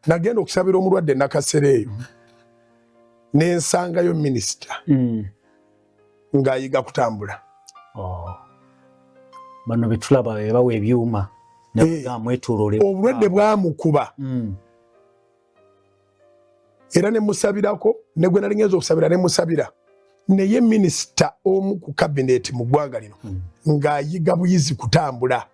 nagenda okusabira omulwadde nakasereeyo nensangayo minisita ng'ayiga kutambula. Bano betulaba bawa ebyuma namwetolole obulwadde bwamukuba era ne musabirako ne gwe nali ngenza okusabira ne musabira naye minisita omu ku kabineeti mu ggwanga lino ng'ayiga buyizi kutambula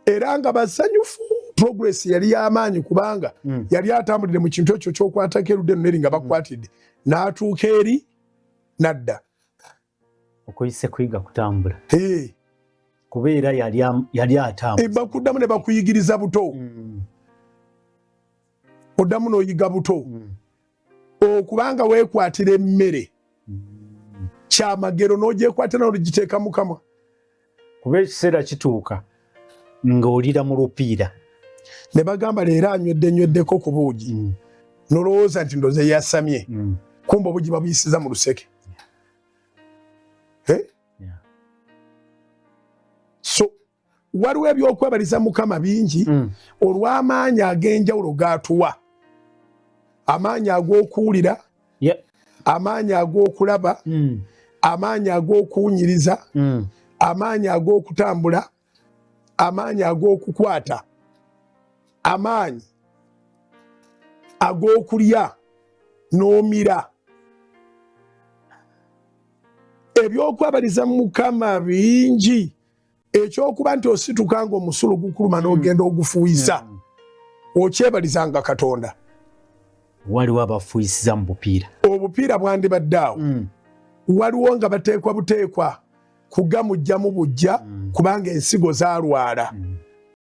era nga basanyufu progress yali y'amaanyi kubanga yali atambulire mu kintu ekyo ky'okwatako erudde neri nga bakwatidde n'atuuka eri nadda okuyise kuyiga kutambula kubeera yali atambula bakuddamu ne bakuyigiriza buto oddamu n'oyiga buto okubanga weekwatira emmere kyamagero n'ogyekwatira n'ogiteeka mu kamwa kuba ekiseera kituuka ng'olira mu lupiira ne bagamba leero anyweddenywedeko ku buugi nolowooza nti ndoze yasamye kumba obuugi babuyisiza mu luseke so waliwo ebyokwebaliza Mukama bingi olw'amaanyi ag'enjawulo g'atuwa amaanyi ag'okuwulira amaanyi ag'okulaba amaanyi ag'okuwunyiriza amaanyi ag'okutambula amaanyi ag'okukwata amaanyi ag'okulya n'omira ebyokwebaliza Mukama bingi ekyokuba nti osituka nga omusolo gukuluma n'ogenda ogufuuyisa okyebalizanga Katonda. Waliwo abafuuyisiza mu bupiira obupiira bwandibadde awo waliwo nga bateekwa buteekwa kugamujjamu bujja kubanga ensigo zaalwala